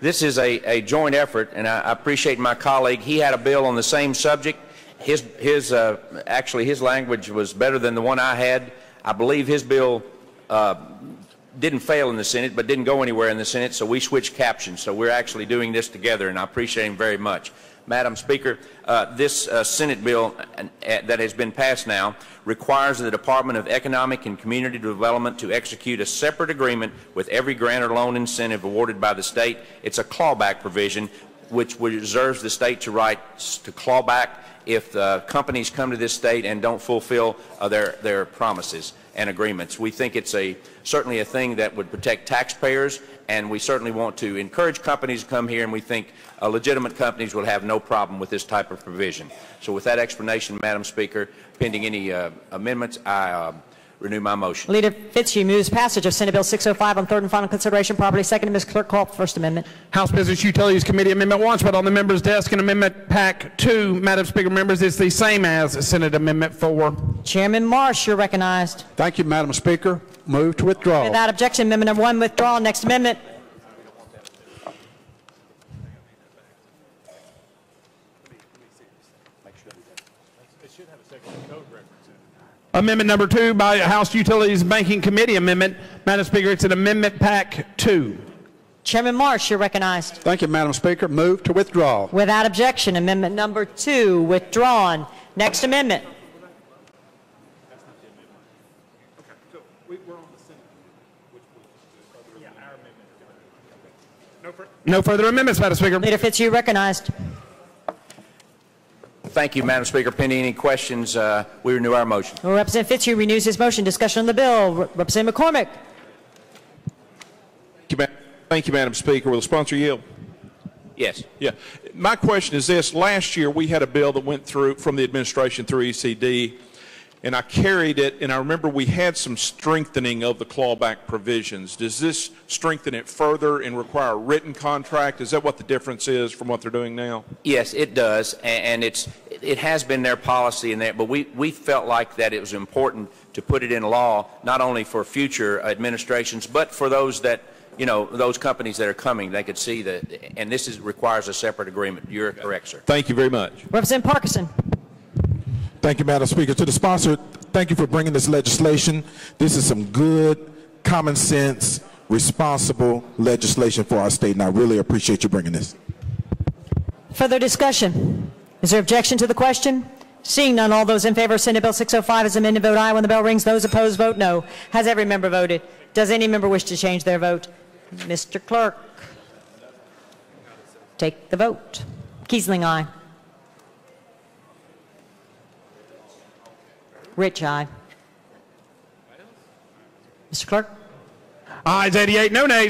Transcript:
this is a joint effort, and I appreciate my colleague. He had a bill on the same subject. Actually, his language was better than the one I had. I believe his bill didn't fail in the Senate, but didn't go anywhere in the Senate, so we switched captions. So we're actually doing this together, and I appreciate him very much. Madam Speaker, this Senate bill that has been passed now requires the Department of Economic and Community Development to execute a separate agreement with every grant or loan incentive awarded by the state. It's a clawback provision which reserves the state to right to claw back if the companies come to this state and don't fulfill their promises and agreements. We think it's certainly a thing that would protect taxpayers, and we certainly want to encourage companies to come here, and we think legitimate companies will have no problem with this type of provision. So with that explanation, Madam Speaker, pending any amendments, I renew my motion. Leader Fitzhugh moves passage of Senate Bill 605 on third and final consideration. Properly seconded. Ms. Clerk, call for First Amendment. House Business Utilities Committee Amendment 1 spread on the member's desk, and Amendment Pack 2, Madam Speaker, members, is the same as Senate Amendment 4. Chairman Marsh, you're recognized. Thank you, Madam Speaker. Move to withdraw. Without objection, Amendment number 1 withdrawn. Next amendment. Amendment number 2 by House Utilities Banking Committee Amendment. Madam Speaker, it's an Amendment Pack 2. Chairman Marsh, you're recognized. Thank you, Madam Speaker. Move to withdraw. Without objection, Amendment number 2 withdrawn. Next amendment. No further amendments, Madam Speaker. Leader Fitzhugh recognized. Thank you, Madam Speaker. Pending any questions, we renew our motion. Representative Fitzhugh renews his motion. Discussion on the bill. Representative McCormick. Thank you, Madam Speaker. Will the sponsor yield? Yes. Yeah. My question is this. Last year, we had a bill that went through from the administration through ECD, and I carried it, and I remember we had some strengthening of the clawback provisions. Does this strengthen it further and require a written contract? Is that what the difference is from what they're doing now? Yes, it does, and it has been their policy in that, but we felt like that it was important to put it in law, not only for future administrations, but for those that, you know, those companies that are coming, they could see that, and this requires a separate agreement. You're correct, sir. Thank you very much. Representative Parkinson. Thank you, Madam Speaker. To the sponsor, thank you for bringing this legislation. This is some good, common sense, responsible legislation for our state, and I really appreciate you bringing this. Further discussion? Is there objection to the question? Seeing none, all those in favor of Senate Bill 605 as amended vote aye. When the bell rings, those opposed vote no. Has every member voted? Does any member wish to change their vote? Mr. Clerk, take the vote. Kiesling, aye. Rich, aye. Mr. Clerk? Ayes 88, no nays.